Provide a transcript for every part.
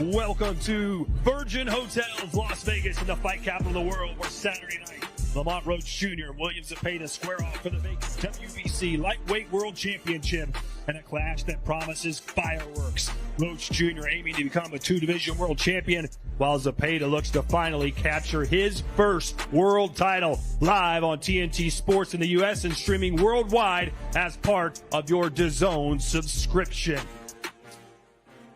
Welcome to Virgin Hotels, Las Vegas, in the fight capital of the world, where Saturday night, Lamont Roach Jr. and William Zepeda square off for the vacant WBC Lightweight World Championship, and a clash that promises fireworks. Roach Jr. aiming to become a two-division world champion, while Zepeda looks to finally capture his first world title, live on TNT Sports in the U.S. and streaming worldwide as part of your DAZN subscription.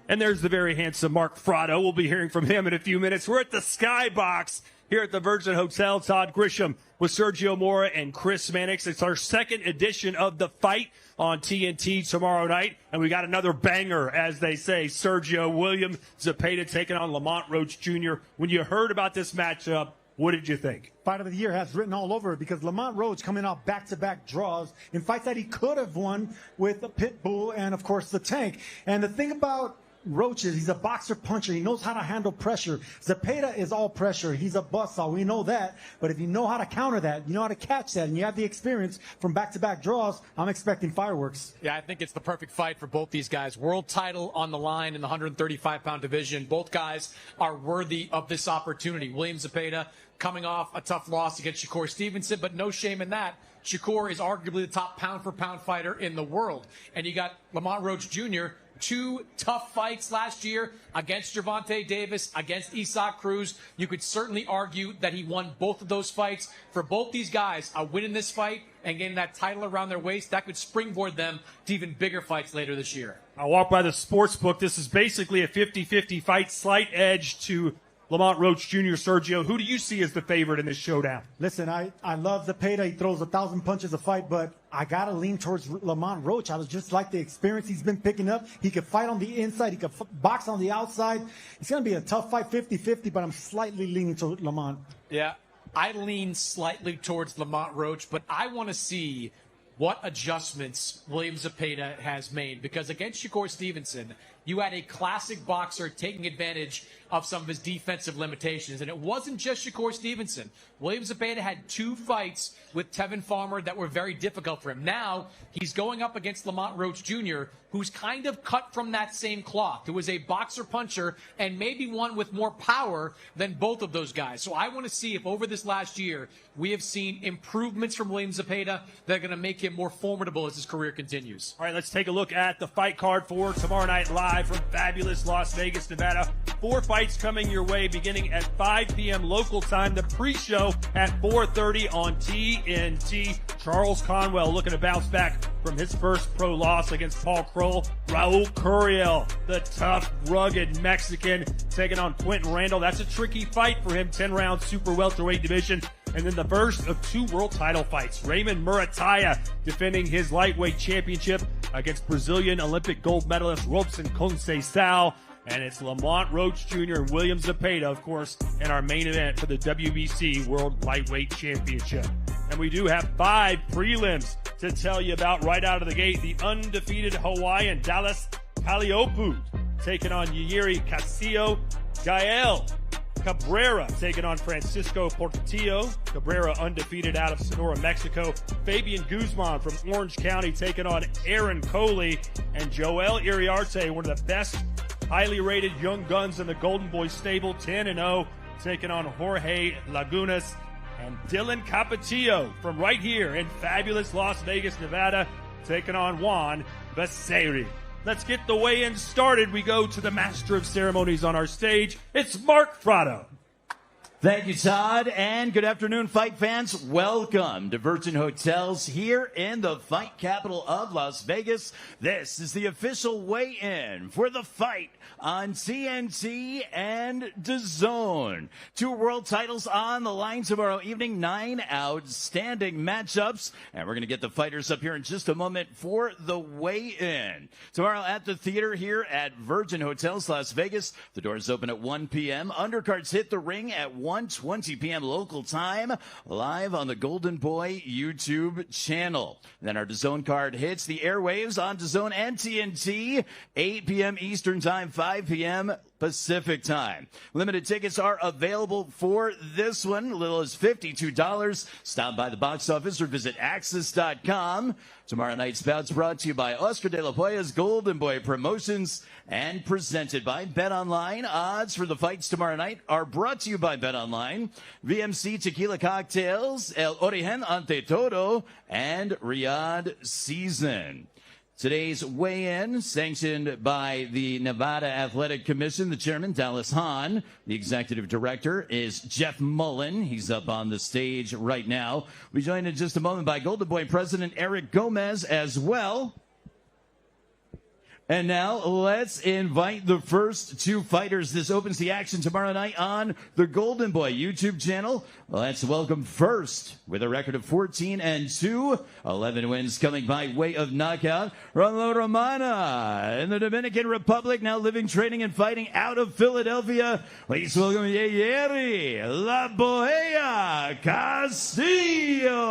And there's the very handsome Mark Frotto. We'll be hearing from him in a few minutes. We're at the Skybox here at the Virgin Hotel. Todd Grisham with Sergio Mora and Chris Mannix. It's our second edition of The Fight on TNT tomorrow night. And we got another banger, as they say. Sergio, William Zepeda taking on Lamont Roach Jr. When you heard about this matchup, what did you think? Fight of the year has written all over it, because Lamont Roach coming off back-to-back draws in fights that he could have won with the Pitbull and, of course, the Tank. And the thing about Roach is he's a boxer puncher. He knows how to handle pressure. Zepeda is all pressure. He's a buzzsaw. We know that. But if you know how to counter that, you know how to catch that, and you have the experience from back-to-back draws, I'm expecting fireworks. Yeah, I think it's the perfect fight for both these guys. World title on the line in the 135-pound division. Both guys are worthy of this opportunity. William Zepeda coming off a tough loss against Shakur Stevenson, but no shame in that. Shakur is arguably the top pound-for-pound fighter in the world. And you got Lamont Roach Jr., two tough fights last year against Gervonta Davis, against Isaac Cruz. You could certainly argue that he won both of those fights. For both these guys, a win in this fight and getting that title around their waist, that could springboard them to even bigger fights later this year. I walk by the sports book. This is basically a 50-50 fight, slight edge to Lamont Roach Jr. Sergio, who do you see as the favorite in this showdown? Listen, I love Zepeda. He throws 1,000 punches a fight, but I got to lean towards Lamont Roach. I just like the experience he's been picking up. He could fight on the inside. He could box on the outside. It's going to be a tough fight, 50-50, but I'm slightly leaning to Lamont. Yeah, I lean slightly towards Lamont Roach, but I want to see what adjustments William Zepeda has made, because against Shakur Stevenson, you had a classic boxer taking advantage of some of his defensive limitations. And it wasn't just Shakur Stevenson. William Zepeda had two fights with Tevin Farmer that were very difficult for him. Now, he's going up against Lamont Roach Jr., who's kind of cut from that same cloth, who is a boxer-puncher and maybe one with more power than both of those guys. So I want to see if over this last year we have seen improvements from William Zepeda that are going to make him more formidable as his career continues. All right, let's take a look at the fight card for tomorrow night live from fabulous Las Vegas, Nevada. 4 fights coming your way beginning at 5 p.m. local time. The pre-show at 4:30 on TNT. Charles Conwell looking to bounce back from his first pro loss against Paul Kroll. Raul Curiel, the tough, rugged Mexican, taking on Quentin Randall. That's a tricky fight for him, 10-round super welterweight division. And then the first of 2 world title fights. Raymond Murataya defending his lightweight championship against Brazilian Olympic gold medalist Robson Conceição. And it's Lamont Roach Jr. and William Zepeda, of course, in our main event for the WBC World Lightweight Championship. And we do have 5 prelims to tell you about right out of the gate. The undefeated Hawaiian Dallas Kaliopu taking on Yuri Castillo. Gael Cabrera taking on Francisco Portillo. Cabrera undefeated out of Sonora, Mexico. Fabian Guzman from Orange County taking on Aaron Coley. And Joel Iriarte, one of the best highly rated young guns in the Golden Boy stable, 10-0, taking on Jorge Lagunas. And Dylan Capetillo from right here in fabulous Las Vegas, Nevada, taking on Juan Becerra. Let's get the weigh-in started. We go to the master of ceremonies on our stage. It's Mark Frotto. Thank you, Todd, and good afternoon, fight fans. Welcome to Virgin Hotels here in the fight capital of Las Vegas. This is the official weigh-in for the fight on TNT and DAZN. 2 world titles on the line tomorrow evening, 9 outstanding matchups, and we're going to get the fighters up here in just a moment for the weigh-in. Tomorrow at the theater here at Virgin Hotels, Las Vegas. The doors open at 1 p.m. Undercards hit the ring at 1:20 p.m. local time, live on the Golden Boy YouTube channel. Then our DAZN card hits the airwaves on DAZN and TNT, 8 p.m. Eastern Time, 5 p.m. Pacific time. Limited tickets are available for this one, as little as $52. Stop by the box office or visit Axis.com. Tomorrow night's bout's brought to you by Oscar de la Hoya's Golden Boy Promotions and presented by BetOnline. Odds for the fights tomorrow night are brought to you by BetOnline, VMC Tequila Cocktails, El Origen Ante Todo, and Riyadh Season. Today's weigh-in, sanctioned by the Nevada Athletic Commission, the chairman, Dallas Hahn. The executive director is Jeff Mullen. He's up on the stage right now. We'll be joined in just a moment by Golden Boy president Eric Gomez as well. And now let's invite the first two fighters. This opens the action tomorrow night on the Golden Boy YouTube channel. Let's welcome first, with a record of 14-2, 11 wins coming by way of knockout, from La Romana in the Dominican Republic, now living, training, and fighting out of Philadelphia. Please welcome Yeyeri La Bohea Castillo.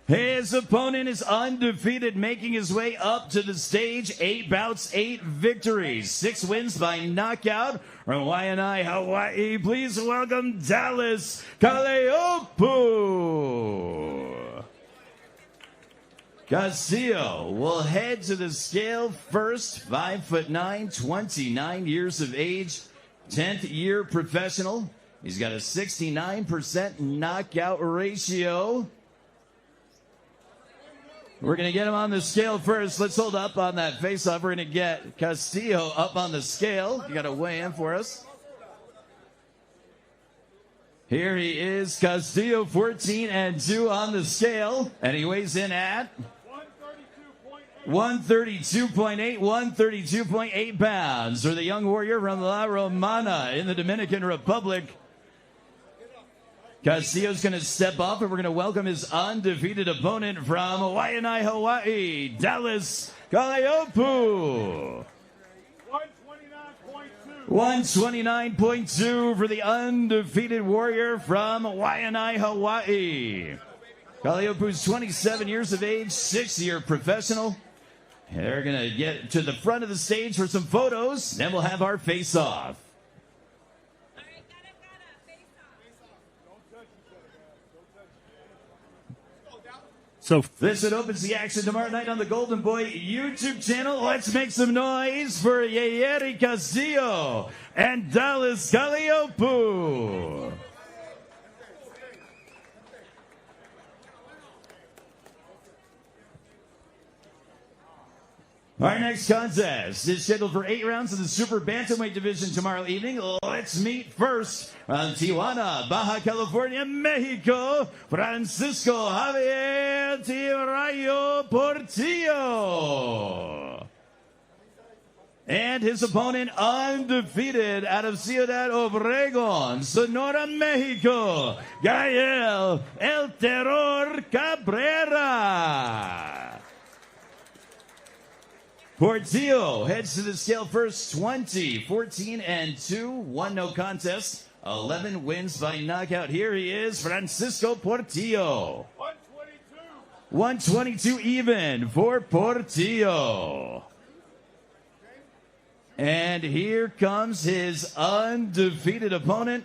His opponent is undefeated, making his way up to the stage. 8 bouts, 8 victories, 6 wins by knockout. From Waianae, Hawaii, please welcome Dallas Kaleopu. Castillo will head to the scale first. 5'9", 29 years of age, 10th year professional. He's got a 69% knockout ratio. We're going to get him on the scale first. Let's hold up on that face-off. We're going to get Castillo up on the scale. You got to weigh in for us. Here he is, Castillo, 14-2 on the scale. And he weighs in at 132.8, 132.8 pounds. For the young warrior from La Romana in the Dominican Republic. Castillo's going to step up, and we're going to welcome his undefeated opponent from Waianae, Hawaii, Dallas Kaleopu. 129.2 for the undefeated warrior from Waianae, Hawaii. Kaleopu's 27 years of age, 6-year professional. They're going to get to the front of the stage for some photos, then we'll have our face-off. So this opens the action tomorrow night on the Golden Boy YouTube channel. Let's make some noise for Yeyeri Castillo and Dallas Kaleopu. Our next contest is scheduled for 8 rounds in the super bantamweight division tomorrow evening. Let's meet first from Tijuana, Baja California, Mexico, Francisco Javier Tirayo Portillo. And his opponent, undefeated out of Ciudad Obregón, Sonora, Mexico, Gael El Terror Cabrera. Portillo heads to the scale first, 14-2, 1 no contest, 11 wins by knockout. Here he is, Francisco Portillo. 122 even for Portillo. And here comes his undefeated opponent.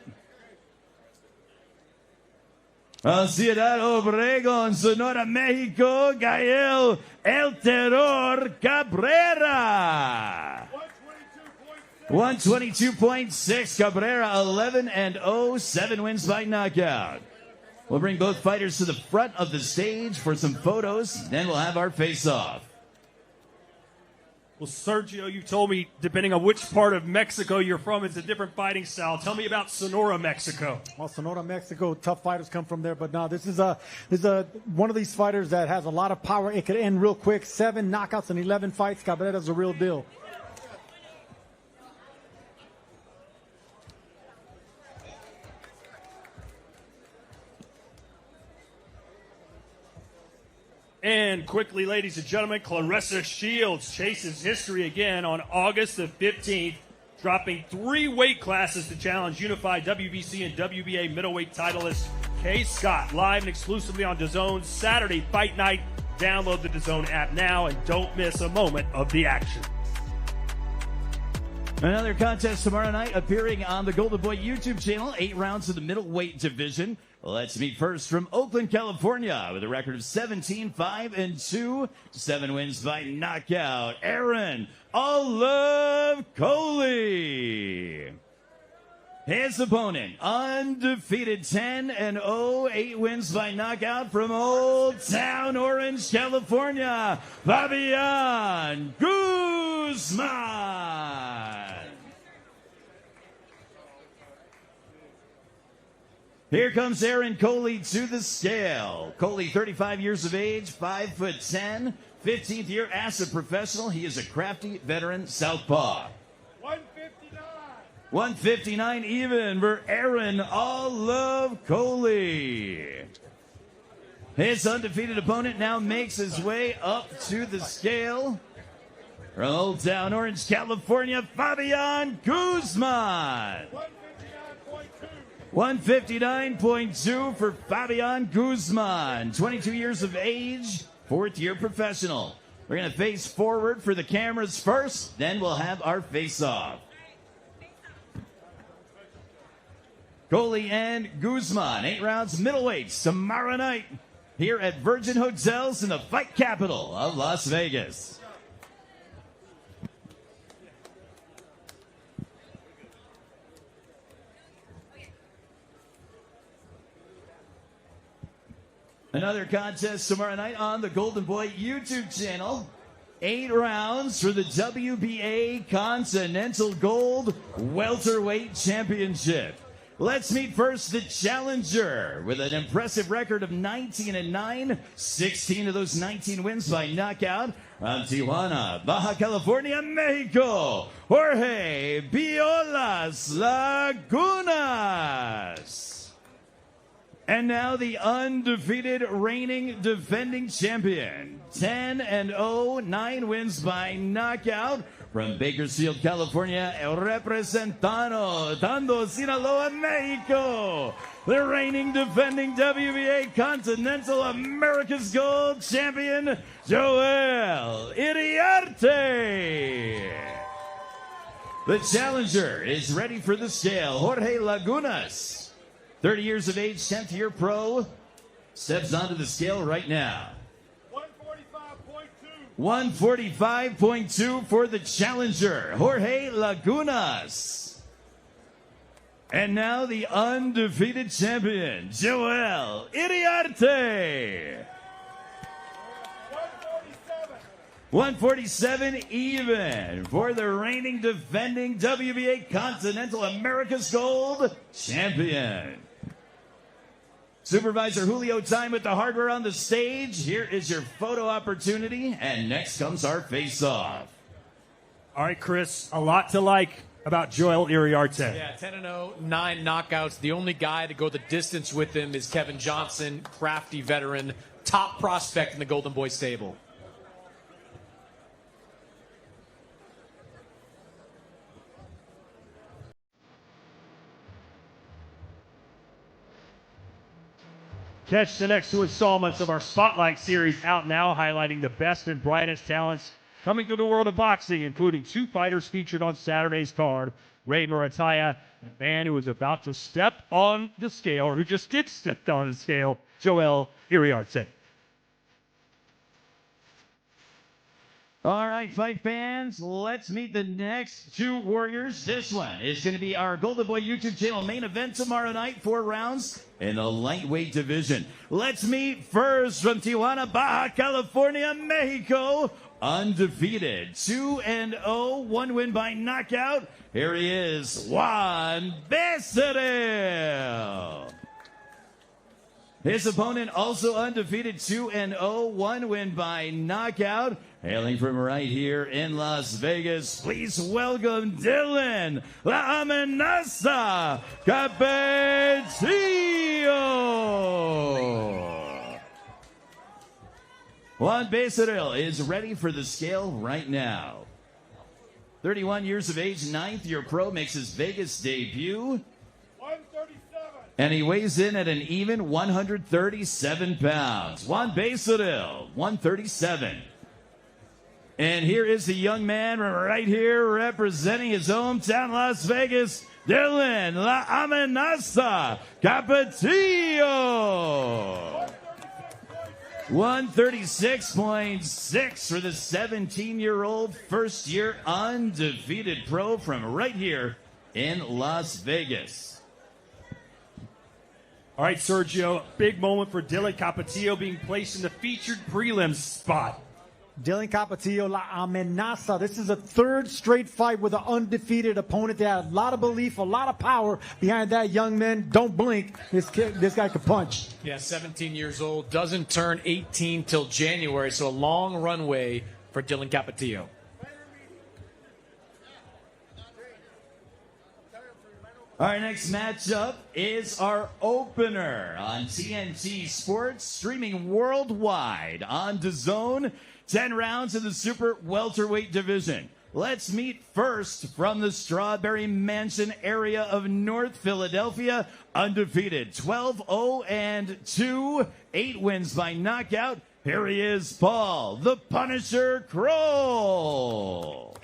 Ciudad Obregón, Sonora, Mexico, Gael El Terror Cabrera. 122.6. Cabrera, 11-0, 7 wins by knockout. We'll bring both fighters to the front of the stage for some photos, then we'll have our face-off. Well, Sergio, you told me, depending on which part of Mexico you're from, it's a different fighting style. Tell me about Sonora, Mexico. Well, Sonora, Mexico, tough fighters come from there. But no, this is one of these fighters that has a lot of power. It could end real quick. 7 knockouts and 11 fights. Cabrera's a real deal. And quickly, ladies and gentlemen, Claressa Shields chases history again on August the 15th, dropping 3 weight classes to challenge unified WBC and WBA middleweight titleist Kay Scott, live and exclusively on DAZN Saturday Fight Night. Download the DAZN app now and don't miss a moment of the action. Another contest tomorrow night appearing on the Golden Boy YouTube channel. 8 rounds of the middleweight division. Let's meet first from Oakland, California, with a record of 17-5-2, 7 wins by knockout. Aaron Olive Coley. His opponent, undefeated 10-0, 8 wins by knockout from Old Town Orange, California, Fabian Guzman. Here comes Aaron Coley to the scale. Coley, 35 years of age, 5'10", 15th year as a professional. He is a crafty veteran southpaw. 159 even for Aaron Olive Coley. His undefeated opponent now makes his way up to the scale. From Old Town Orange, California, Fabian Guzman. 159.2 for Fabian Guzman. 22 years of age, 4th year professional. We're going to face forward for the cameras first, then we'll have our face-off. Coley and Guzman, 8 rounds middleweights tomorrow night here at Virgin Hotels in the fight capital of Las Vegas. Another contest tomorrow night on the Golden Boy YouTube channel. 8 rounds for the WBA Continental Gold Welterweight Championship. Let's meet first the challenger with an impressive record of 19-9, 16 of those 19 wins by knockout. From Tijuana, Baja California, Mexico, Jorge Biolas Lagunas. And now the undefeated reigning defending champion. 10-0, 9 wins by knockout. From Bakersfield, California, representando Sinaloa, Mexico. The reigning defending WBA Continental America's Gold Champion, Joel Iriarte. The challenger is ready for the scale, Jorge Lagunas. 30 years of age, 10th year pro, steps onto the scale right now. 145.2 for the challenger, Jorge Lagunas. And now the undefeated champion, Joel Iriarte. 147 even for the reigning defending WBA Continental America's Gold Champion. Supervisor Julio Time with the hardware on the stage. Here is your photo opportunity, and next comes our face-off. All right, Chris, a lot to like about Joel Iriarte. Yeah, 10-0, 9 knockouts. The only guy to go the distance with him is Kevin Johnson, crafty veteran, top prospect in the Golden Boy stable. Catch the next 2 installments of our Spotlight series out now, highlighting the best and brightest talents coming to the world of boxing, including 2 fighters featured on Saturday's card. Ray Murataya, a man who is about to step on the scale, or who just did step on the scale, Joel Iriarte. All right, fight fans, let's meet the next 2 warriors. This one is going to be our Golden Boy YouTube channel main event tomorrow night, 4 rounds in the lightweight division. Let's meet first from Tijuana, Baja California, Mexico, undefeated, 2-0, 1 win by knockout. Here he is, Juan Becerril. His opponent also undefeated, 2-0, 1 win by knockout. Hailing from right here in Las Vegas, please welcome Dylan La Amenaza Capetillo. Juan Becerril is ready for the scale right now. 31 years of age, 9th year pro, makes his Vegas debut. 137. And he weighs in at an even 137 pounds. Juan Becerril, 137. And here is the young man right here representing his hometown, Las Vegas, Dylan La Amenaza Capetillo. 136.6 for the 17-year-old, first-year undefeated pro from right here in Las Vegas. All right, Sergio, big moment for Dylan Capetillo being placed in the featured prelims spot. Dylan Capetillo, La Amenaza. This is a third straight fight with an undefeated opponent. They had a lot of belief, a lot of power behind that young man. Don't blink. This guy can punch. Yeah, 17 years old, doesn't turn 18 till January, so a long runway for Dylan Capetillo. Our next matchup is our opener on TNT Sports, streaming worldwide on DAZN. 10 rounds in the super welterweight division. Let's meet first from the Strawberry Mansion area of North Philadelphia. Undefeated, 12-0-2, 8 wins by knockout. Here he is, Paul, the Punisher Kroll.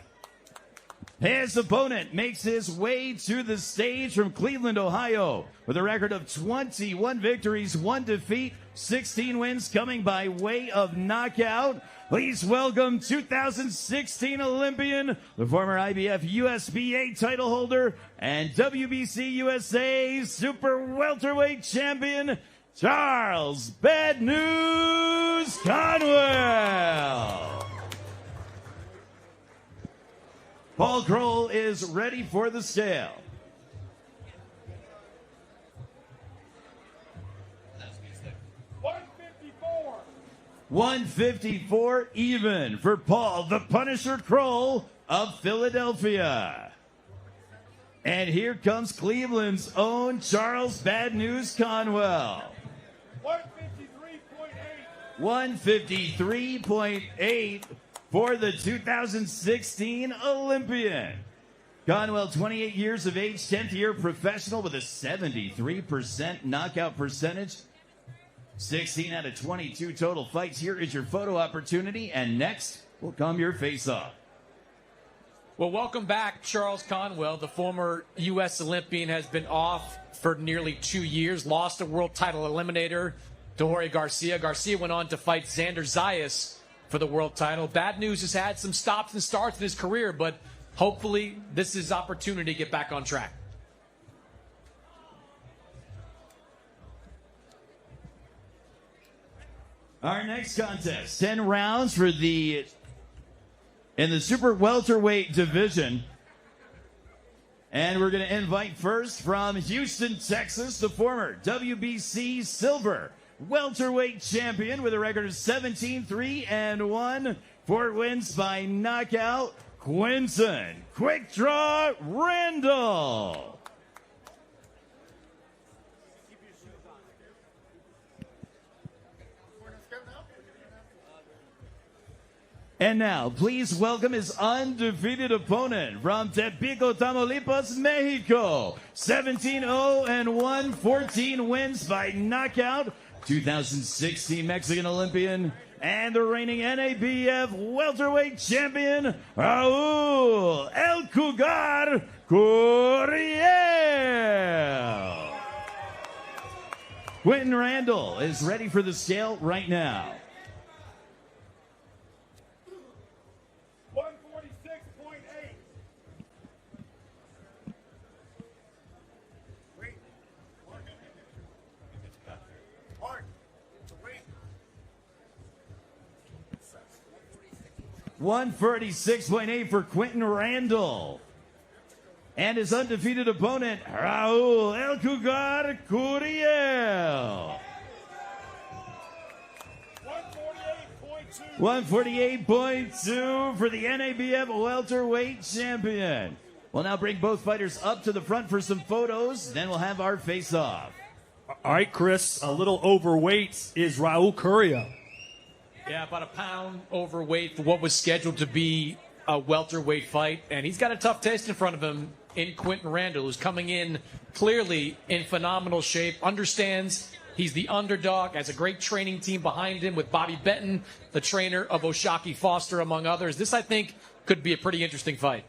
His opponent makes his way to the stage from Cleveland, Ohio, with a record of 21 victories, 1 defeat, 16 wins coming by way of knockout. Please welcome 2016 Olympian, the former IBF USBA title holder, and WBC USA Super Welterweight Champion, Charles Bad News Conwell. Paul Kroll is ready for the scale. 154. 154 even for Paul, the Punisher Kroll of Philadelphia. And here comes Cleveland's own Charles Bad News Conwell. 153.8. 153.8 for the 2016 Olympian. Conwell, 28 years of age, 10th year professional with a 73% knockout percentage. 16 out of 22 total fights. Here is your photo opportunity, and next will come your face-off. Well, welcome back, Charles Conwell. The former U.S. Olympian has been off for nearly 2 years, lost a world title eliminator to Jorge Garcia. Garcia went on to fight Xander Zayas for the world title. Bad News has had some stops and starts in his career, but hopefully this is opportunity to get back on track. Our next contest, 10 rounds in the super welterweight division. And we're going to invite first from Houston, Texas, the former WBC silver welterweight champion with a record of 17-3-1, 4 wins by knockout, Quinton Quick Draw Randall. And now, please welcome his undefeated opponent from Tepico, Tamaulipas, Mexico. 17-0-1, 14 wins by knockout. 2016 Mexican Olympian and the reigning NABF welterweight champion, Raul El Cougar Curiel. Quinton Randall is ready for the scale right now. 146.8. 146.8 for Quinton Randall. And his undefeated opponent, Raul El Cougar Curiel. 148.2 for the NABF welterweight champion. We'll now bring both fighters up to the front for some photos, then we'll have our face-off. All right, Chris, a little overweight is Raul Curiel. Yeah, about a pound overweight for what was scheduled to be a welterweight fight. And he's got a tough test in front of him in Quinton Randall, who's coming in clearly in phenomenal shape, understands He's the underdog, has a great training team behind him with Bobby Benton, the trainer of Oshaki Foster, among others. This, I think, could be a pretty interesting fight.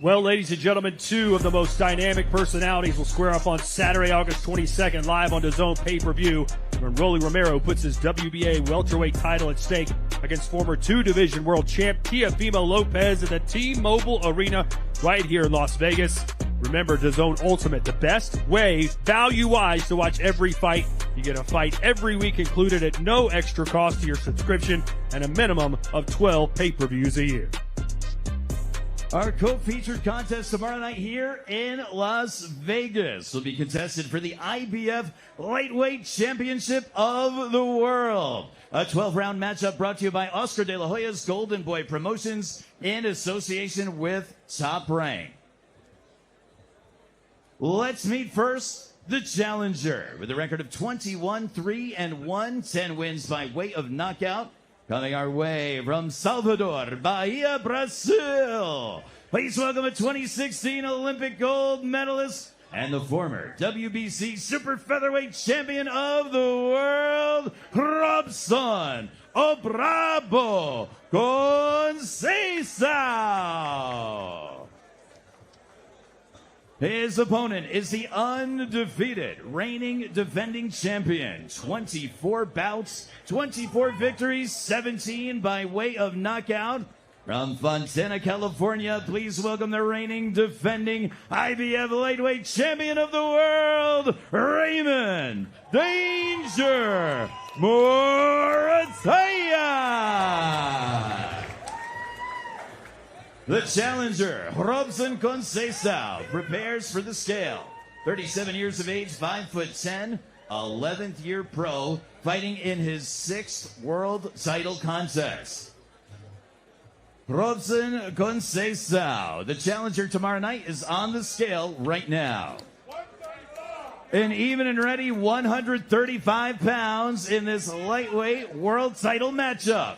Well, ladies and gentlemen, two of the most dynamic personalities will square up on Saturday, August 22nd, live on DAZN pay-per-view, when Rolly Romero puts his WBA welterweight title at stake against former two-division world champ Teofimo Lopez at the T-Mobile Arena right here in Las Vegas. Remember, DAZN Ultimate, the best way, value-wise, to watch every fight. You get a fight every week included at no extra cost to your subscription and a minimum of 12 pay-per-views a year. Our co-featured contest tomorrow night here in Las Vegas will be contested for the IBF Lightweight Championship of the World. A 12-round matchup brought to you by Oscar De La Hoya's Golden Boy Promotions in association with Top Rank. Let's meet first the challenger with a record of 21-3-1, 10 wins by way of knockout. Coming our way from Salvador, Bahia, Brazil. Please welcome a 2016 Olympic gold medalist and the former WBC super featherweight champion of the world, Robson O Brabo Conceição. His opponent is the undefeated, reigning, defending champion. 24 bouts, 24 victories, 17 by way of knockout. From Fontana, California, please welcome the reigning, defending IBF lightweight champion of the world, Raymond Danger Morataya. The challenger, Robson Conceição, prepares for the scale. 37 years of age, 5'10", 11th year pro, fighting in his 6th world title contest. Robson Conceição, the challenger tomorrow night, is on the scale right now. An even and ready 135 pounds in this lightweight world title matchup.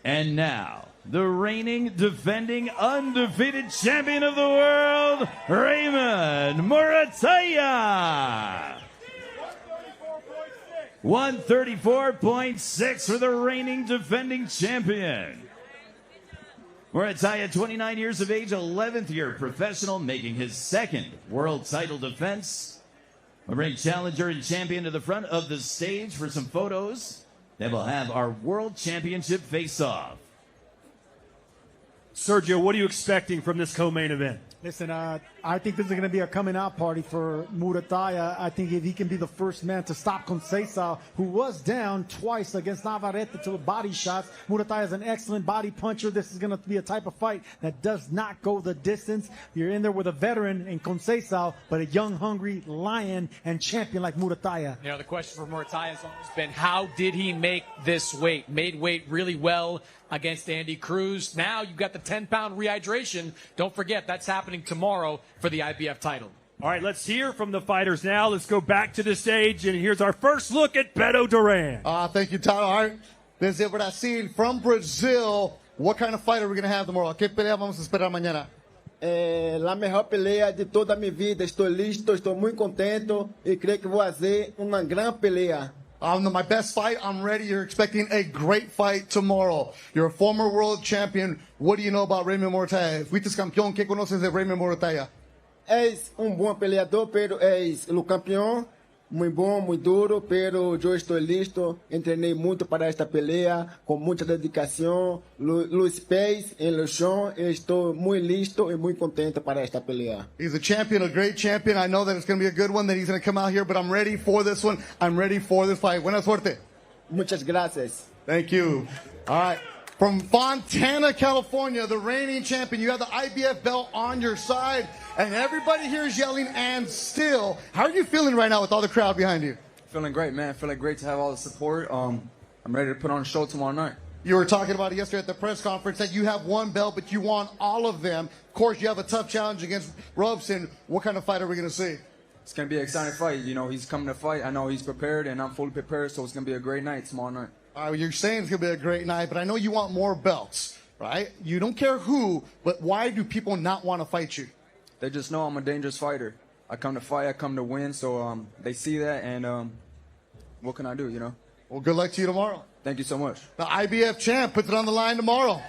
And now, the reigning, defending, undefeated champion of the world, Raymond Morataya. 134.6 for the reigning, defending champion. Morataya, 29 years of age, 11th year professional, making his 2nd world title defense. A ring challenger and champion to the front of the stage for some photos. Then we'll have our world championship face-off. Sergio, what are you expecting from this co-main event? Listen, I think this is going to be a coming-out party for Morataya. I think if he can be the first man to stop Conceição, who was down twice against Navarrete to body shots. Morataya is an excellent body puncher. This is going to be a type of fight that does not go the distance. You're in there with a veteran in Conceição, but a young, hungry lion and champion like Morataya. You know, the question for Morataya has always been, how did he make this weight? Made weight really well against Andy Cruz. Now you've got the 10-pound rehydration. Don't forget, that's happening tomorrow for the IBF title. All right, let's hear from the fighters now. Let's go back to the stage, and here's our first look at Beto Duran. Thank you, Tyler. All right, desde Brasil, from Brazil, what kind of fight are we going to have tomorrow? ¿Qué pelea vamos a esperar mañana? La mejor pelea de toda mi vida. Estou listo, estou muito contento e creio que vou fazer uma grande pelea. My best fight, I'm ready. You're expecting a great fight tomorrow. You're a former world champion. What do you know about Raymond Morataya? Fuiste campeón. ¿Qué conoces de Raymond Morataya? És bom peleador, pero és o campeão. Muito bom, muito duro, pero eu estou listo. Treinei muito para esta pelea, com muita dedicação. Los pés em el chão. Estou muito listo e muito contente para esta pelea. He's a champion, a great champion. I know that it's going to be a good one, that he's going to come out here, but I'm ready for this one. I'm ready for this fight. Buena suerte. Muchas gracias. Thank you. All right. From Fontana, California, the reigning champion. You have the IBF belt on your side, and everybody here is yelling, and still. How are you feeling right now with all the crowd behind you? Feeling great, man. Feeling great to have all the support. I'm ready to put on a show tomorrow night. You were talking about it yesterday at the press conference that you have one belt, but you want all of them. Of course, you have a tough challenge against Robson. What kind of fight are we going to see? It's going to be an exciting fight. You know, he's coming to fight. I know he's prepared, and I'm fully prepared, so it's going to be a great night tomorrow night. You're saying it's going to be a great night, but I know you want more belts. right? You don't care who, but why do people not want to fight you? They just know I'm a dangerous fighter. I come to fight, I come to win, so they see that, and what can I do, you know? Well, good luck to you tomorrow. Thank you so much. The IBF champ puts it on the line tomorrow.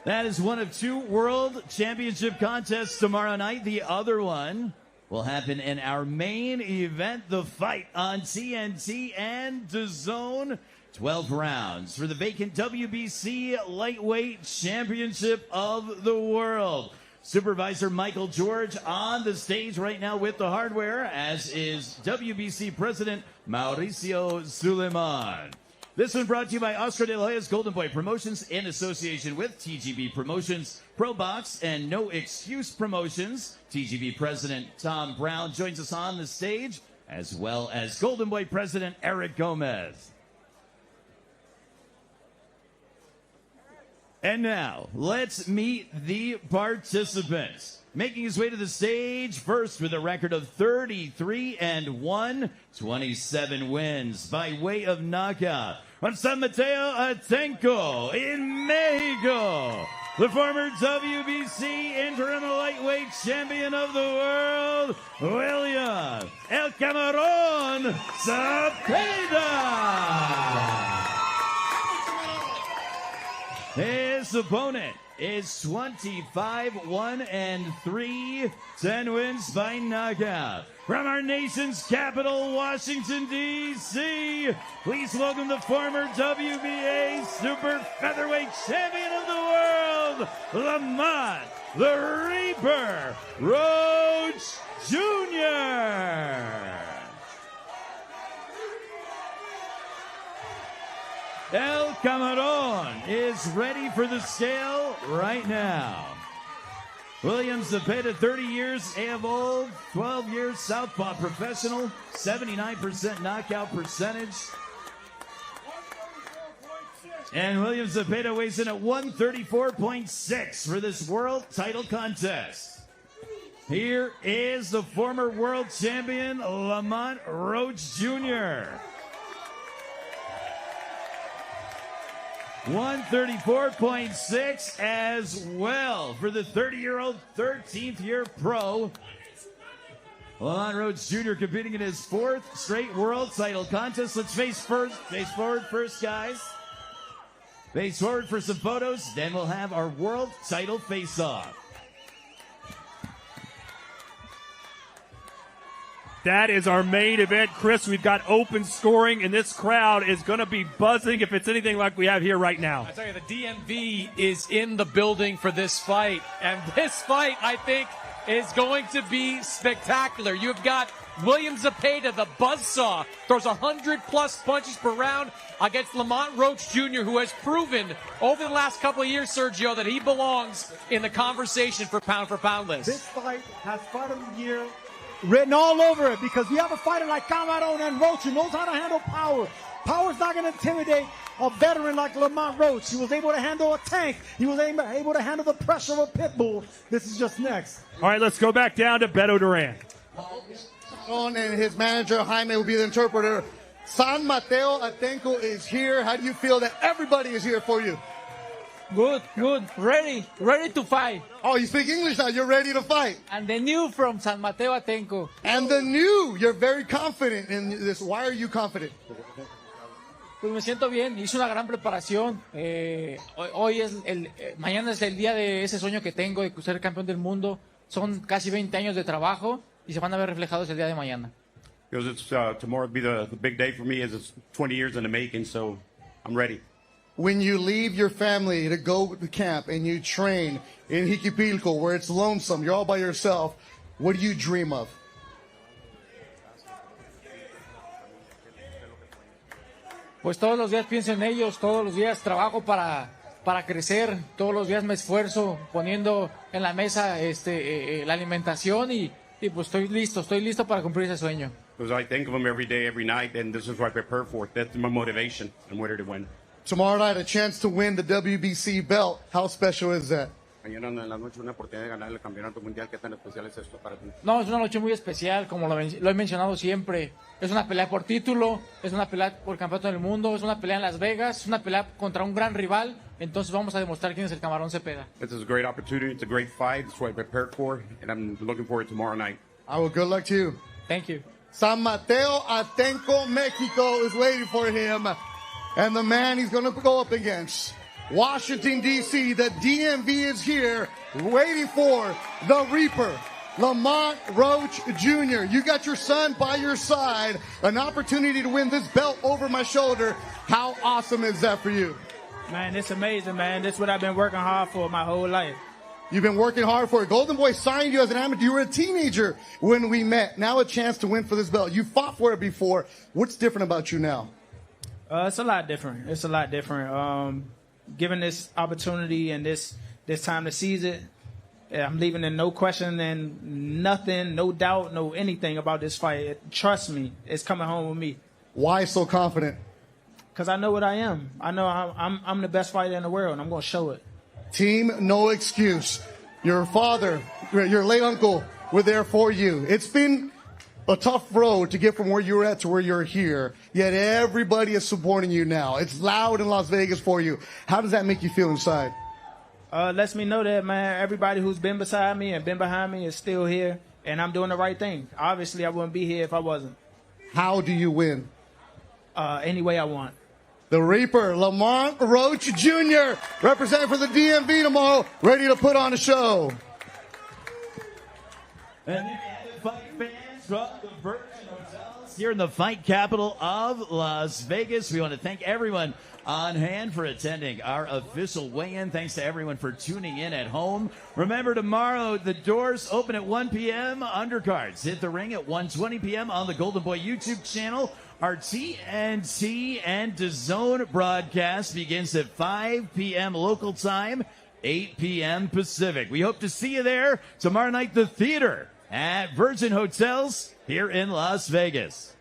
That is one of 2 World Championship contests tomorrow night. The other one will happen in our main event, the fight on TNT and DAZN. 12 rounds for the vacant WBC Lightweight Championship of the World. Supervisor Michael George on the stage right now with the hardware, as is WBC President Mauricio Suleiman. This one brought to you by Oscar de la Hoya's Golden Boy Promotions in association with TGB Promotions, ProBox, and No Excuse Promotions. TGB President Tom Brown joins us on the stage, as well as Golden Boy President Eric Gomez. And now, let's meet the participants. Making his way to the stage first with a record of 33-1, 27 wins by way of knockout. From San Mateo Atenco in Mexico, the former WBC interim lightweight champion of the world, William El Camarón Zepeda. His opponent is 25-1-3, 10 wins by knockout. From our nation's capital, Washington, D.C., please welcome the former WBA super featherweight champion of the world, Lamont, the Reaper, Roach Jr. El Camarón is ready for the scale right now. William Zepeda, 30 years AFO, 12 years southpaw professional, 79% knockout percentage. And William Zepeda weighs in at 134.6 for this world title contest. Here is the former world champion, Lamont Roach Jr. 134.6 as well for the 30-year-old, 13th year pro. Lamont Roach Jr. competing in his 4th straight world title contest. Let's face forward first, guys. Face forward for some photos, then we'll have our world title face-off. That is our main event, Chris. We've got open scoring, and this crowd is going to be buzzing if it's anything like we have here right now. I tell you, the DMV is in the building for this fight, and this fight, I think, is going to be spectacular. You've got William Zepeda, the buzzsaw, throws 100-plus punches per round against Lamont Roach Jr., who has proven over the last couple of years, Sergio, that he belongs in the conversation for pound list. This fight has Fight of the Year written all over it, because you have a fighter like Camarón and Roach who knows how to handle power. Power's not going to intimidate a veteran like Lamont Roach. He was able to handle a tank. He was able to handle the pressure of a pit bull. This is just next. All right, let's go back down to Beto Duran. And his manager, Jaime, will be the interpreter. San Mateo Atenco is here. How do you feel that everybody is here for you? Good. Ready to fight. Oh, you speak English now. You're ready to fight. And the new from San Mateo Atenco. And the new. You're very confident in this. Why are you confident? Pues me siento bien. Hice una gran preparación. Mañana es el día de ese sueño que tengo de ser campeón del mundo. Son casi 20 años de trabajo y se van a ver reflejados el día de mañana. Because it's tomorrow will be the big day for me, as it's 20 years in the making, so I'm ready. When you leave your family to go to camp and you train in Jiquipilco, where it's lonesome, you're all by yourself, what do you dream of? Pues todos los días pienso en ellos, todos los días trabajo para crecer, todos los días me esfuerzo poniendo en la mesa la alimentación y pues estoy listo para cumplir ese sueño. Because I think of them every day, every night, and this is what I prepare for. That's my motivation. I'm ready to win. Tomorrow night, a chance to win the WBC belt. How special is that? Mañana en la noche una oportunidad de ganar el campeonato mundial. ¿Qué tan especial es esto para ti? No, es una noche muy especial, como lo he mencionado siempre. Es una pelea por título, es una pelea por campeonato del mundo, es una pelea en Las Vegas, es una pelea contra un gran rival. Entonces vamos a demostrar quién es el Camarón Zepeda. This is a great opportunity. It's a great fight. It's what I prepared for, and I'm looking forward to tomorrow night. Good luck to you. Thank you. San Mateo Atenco, Mexico is waiting for him. And the man he's going to go up against, Washington, D.C., the DMV is here waiting for the Reaper, Lamont Roach Jr. You got your son by your side, an opportunity to win this belt over my shoulder. How awesome is that for you? Man, it's amazing, man. This is what I've been working hard for my whole life. You've been working hard for it. Golden Boy signed you as an amateur. You were a teenager when we met. Now a chance to win for this belt. You fought for it before. What's different about you now? It's a lot different. It's a lot different. Given this opportunity and this time to seize it, I'm leaving in no question and nothing, no doubt, no anything about this fight. Trust me, it's coming home with me. Why so confident? Because I know what I am. I know I'm the best fighter in the world, and I'm going to show it. Team, no excuse. Your father, your late uncle were there for you. It's been a tough road to get from where you're at to where you're here, yet everybody is supporting you now. It's loud in Las Vegas for you. How does that make you feel inside? Lets me know that, man, everybody who's been beside me and been behind me is still here, and I'm doing the right thing. Obviously, I wouldn't be here if I wasn't. How do you win? Any way I want. The Reaper, Lamont Roach Jr., representing for the DMV tomorrow, ready to put on a show. And the fight fans from the Virgin Hotels here in the fight capital of Las Vegas. We want to thank everyone on hand for attending our official weigh-in. Thanks to everyone for tuning in at home. Remember, tomorrow the doors open at 1 p.m. Undercards hit the ring at 1:20 p.m. on the Golden Boy YouTube channel. Our TNT and DAZN broadcast begins at 5 p.m. local time, 8 p.m. Pacific. We hope to see you there tomorrow night, the theater at Virgin Hotels here in Las Vegas.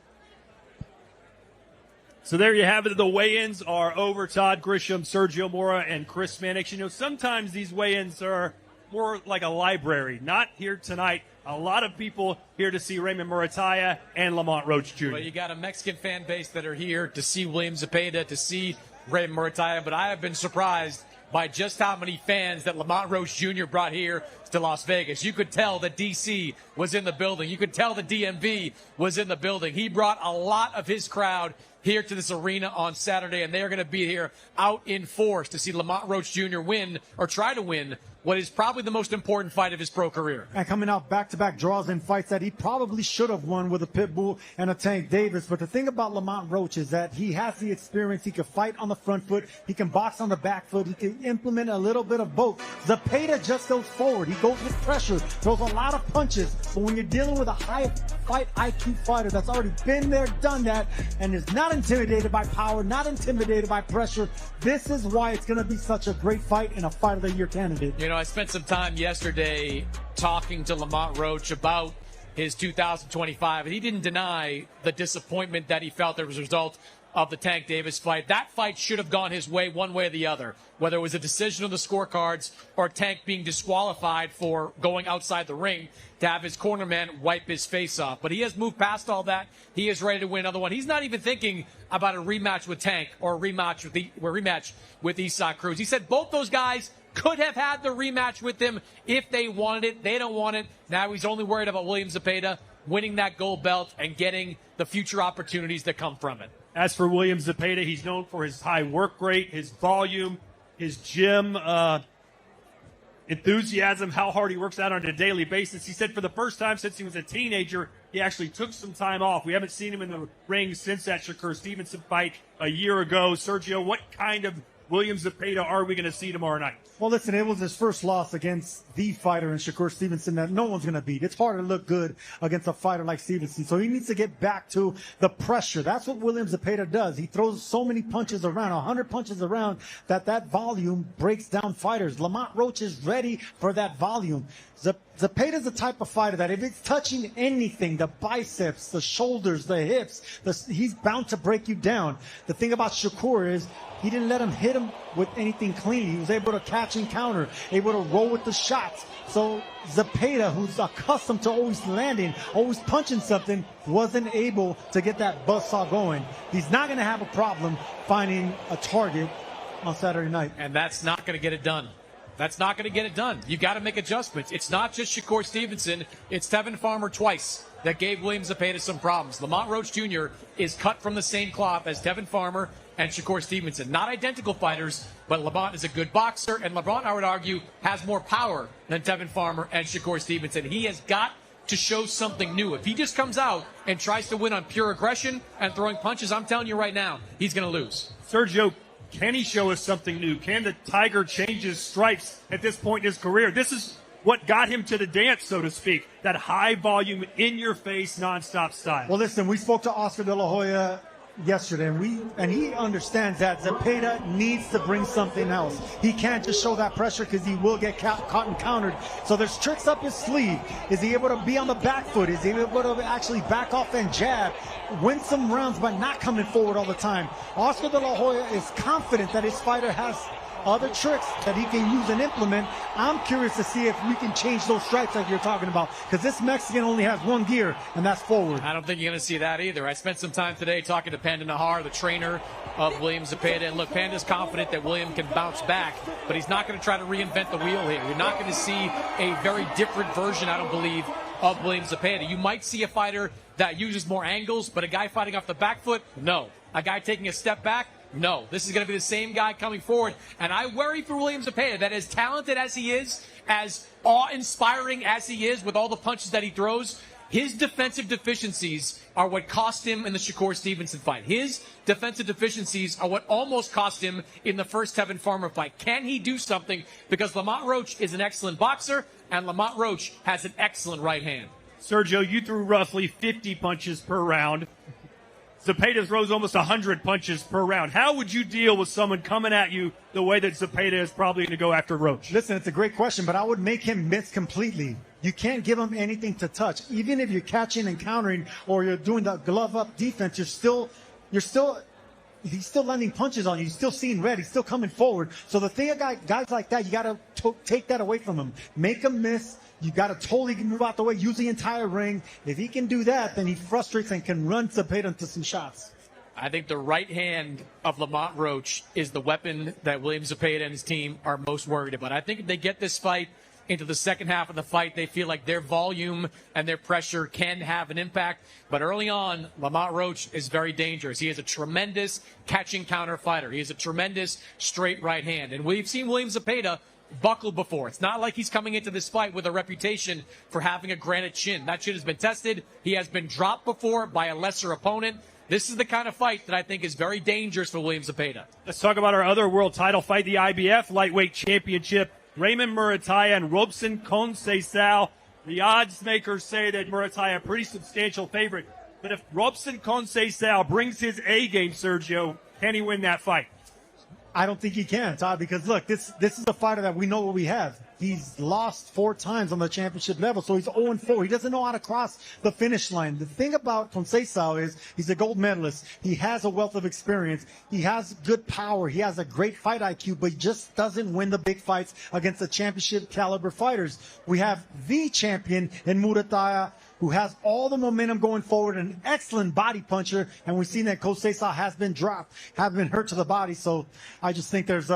So there you have it. The weigh-ins are over. Todd Grisham, Sergio Mora, and Chris Mannix. You know, sometimes these weigh-ins are more like a library. Not here tonight. A lot of people here to see Raymond Murataya and Lamont Roach Jr. Well, you got a Mexican fan base that are here to see William Zepeda, to see Raymond Murataya, but I have been surprised by just how many fans that Lamont Roach Jr. brought here to Las Vegas. You could tell that D.C. was in the building. You could tell the DMV was in the building. He brought a lot of his crowd here to this arena on Saturday, and they're going to be here out in force to see Lamont Roach Jr. win, or try to win, what is probably the most important fight of his pro career. And coming out back-to-back draws in fights that he probably should have won with a Pitbull and a Tank Davis. But the thing about Lamont Roach is that he has the experience. He can fight on the front foot. He can box on the back foot. He can implement a little bit of both. Zepeda just goes forward. He goes with pressure, throws a lot of punches. But when you're dealing with a high fight IQ fighter that's already been there, done that, and is not intimidated by power, not intimidated by pressure, this is why it's going to be such a great fight and a Fight of the Year candidate. You know, I spent some time yesterday talking to Lamont Roach about his 2025, and he didn't deny the disappointment that he felt as a result of the Tank Davis fight. That fight should have gone his way one way or the other, whether it was a decision on the scorecards or Tank being disqualified for going outside the ring to have his cornerman wipe his face off. But he has moved past all that. He is ready to win another one. He's not even thinking about a rematch with Tank or a rematch with Isaac Cruz. He said both those guys could have had the rematch with him if they wanted it. They don't want it. Now he's only worried about William Zepeda winning that gold belt and getting the future opportunities that come from it. As for William Zepeda, he's known for his high work rate, his volume, his gym enthusiasm, how hard he works out on a daily basis. He said for the first time since he was a teenager, he actually took some time off. We haven't seen him in the ring since that Shakur Stevenson fight a year ago. Sergio, what kind of William Zepeda are we going to see tomorrow night? Well, listen, it was his first loss against the fighter in Shakur Stevenson that no one's going to beat. It's hard to look good against a fighter like Stevenson. So he needs to get back to the pressure. That's what William Zepeda does. He throws so many punches around, 100 punches around, that volume breaks down fighters. Lamont Roach is ready for that volume. Zepeda's the type of fighter that if it's touching anything, the biceps, the shoulders, the hips, he's bound to break you down. The thing about Shakur is he didn't let him hit him with anything clean. He was able to catch and counter, able to roll with the shots. So Zepeda, who's accustomed to always landing, always punching something, wasn't able to get that buzzsaw going. He's not going to have a problem finding a target on Saturday night. And that's not going to get it done. That's not going to get it done. You got to make adjustments. It's not just Shakur Stevenson. It's Tevin Farmer twice that gave William Zepeda some problems. Lamont Roach Jr. is cut from the same cloth as Tevin Farmer and Shakur Stevenson. Not identical fighters, but Lamont is a good boxer, and Lamont, I would argue, has more power than Tevin Farmer and Shakur Stevenson. He has got to show something new. If he just comes out and tries to win on pure aggression and throwing punches, I'm telling you right now, he's going to lose. Sergio, can he show us something new? Can the Tiger change his stripes at this point in his career? This is what got him to the dance, so to speak, that high volume, in-your-face, nonstop style. Well, listen, we spoke to Oscar De La Hoya yesterday, and he understands that Zepeda needs to bring something else. He can't just show that pressure because he will get caught and countered. So there's tricks up his sleeve. Is he able to be on the back foot? Is he able to actually back off and jab, win some rounds by not coming forward all the time? Oscar De La Hoya is confident that his fighter has other tricks that he can use and implement. I'm curious to see if we can change those stripes like you're talking about, because this Mexican only has one gear, and that's forward. I don't think you're going to see that either. I spent some time today talking to Panda Nahar, the trainer of William Zepeda, and look, Panda's confident that William can bounce back, but he's not going to try to reinvent the wheel here. You're not going to see a very different version, I don't believe, of William Zepeda. You might see a fighter that uses more angles, but a guy fighting off the back foot, no. A guy taking a step back, no. This is going to be the same guy coming forward. And I worry for William Zepeda that as talented as he is, as awe-inspiring as he is with all the punches that he throws, his defensive deficiencies are what cost him in the Shakur Stevenson fight. His defensive deficiencies are what almost cost him in the first Tevin Farmer fight. Can he do something? Because Lamont Roach is an excellent boxer, and Lamont Roach has an excellent right hand. Sergio, you threw roughly 50 punches per round. Zepeda throws almost 100 punches per round. How would you deal with someone coming at you the way that Zepeda is probably going to go after Roach? Listen, it's a great question, but I would make him miss completely. You can't give him anything to touch. Even if you're catching and countering or you're doing the glove-up defense, he's still landing punches on you. He's still seeing red. He's still coming forward. So the thing about guys like that, you got to take that away from him. Make him miss. You got to totally move out the way, use the entire ring. If he can do that, then he frustrates and can run Zepeda into some shots. I think the right hand of Lamont Roach is the weapon that William Zepeda and his team are most worried about. I think if they get this fight into the second half of the fight, they feel like their volume and their pressure can have an impact. But early on, Lamont Roach is very dangerous. He is a tremendous catching counter fighter. He is a tremendous straight right hand. And we've seen William Zepeda buckle before. It's not like he's coming into this fight with a reputation for having a granite chin. That chin has been tested. He has been dropped before by a lesser opponent. This is the kind of fight that I think is very dangerous for William Zepeda. Let's talk about our other world title fight, the IBF Lightweight Championship. Raymond Murataya and Robson Conceição. The odds makers say that Murataya a pretty substantial favorite. But if Robson Conceição brings his A game, Sergio, can he win that fight? I don't think he can, Todd, because look, this is a fighter that we know what we have. He's lost 4 times on the championship level, so he's 0-4. He doesn't know how to cross the finish line. The thing about Conceição is he's a gold medalist. He has a wealth of experience. He has good power. He has a great fight IQ, but he just doesn't win the big fights against the championship caliber fighters. We have the champion in Murataya, who has all the momentum going forward, an excellent body puncher, and we've seen that Conceição has been dropped, have been hurt to the body, so I just think there's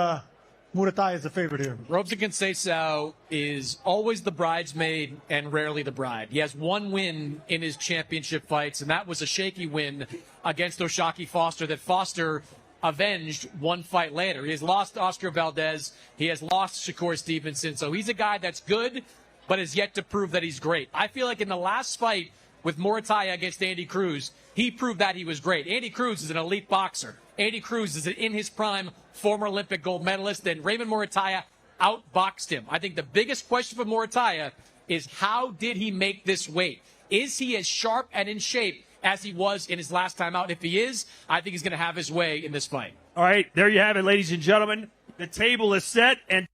Murataya is a favorite here. Robson Conceição is always the bridesmaid and rarely the bride. He has one win in his championship fights, and that was a shaky win against Oshaki Foster that Foster avenged one fight later. He has lost to Oscar Valdez. He has lost to Shakur Stevenson, so he's a guy that's good, but has yet to prove that he's great. I feel like in the last fight with Murataya against Andy Cruz, he proved that he was great. Andy Cruz is an elite boxer. Andy Cruz is an in his prime former Olympic gold medalist, and Raymond Murataya outboxed him. I think the biggest question for Murataya is how did he make this weight? Is he as sharp and in shape as he was in his last time out? If he is, I think he's going to have his way in this fight. All right, there you have it, ladies and gentlemen. The table is set, and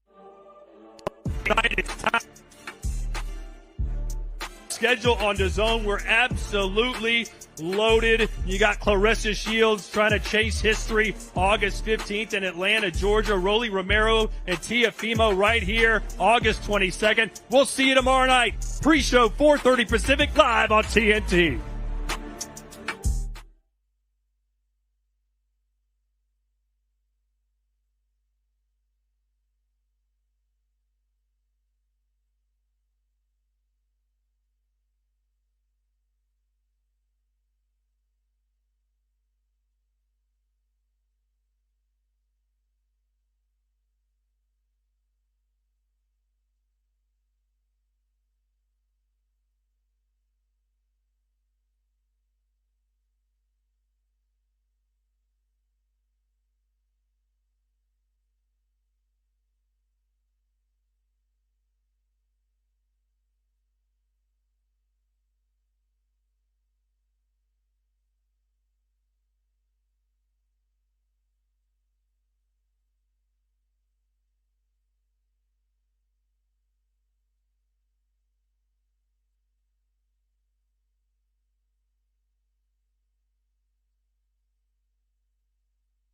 it's time. schedule on DAZN. We're absolutely loaded. You got Clarissa Shields trying to chase history August 15th in Atlanta, Georgia. Rolly Romero and Tiafimo right here August 22nd. We'll see you tomorrow night. Pre-show 4:30 Pacific live on TNT.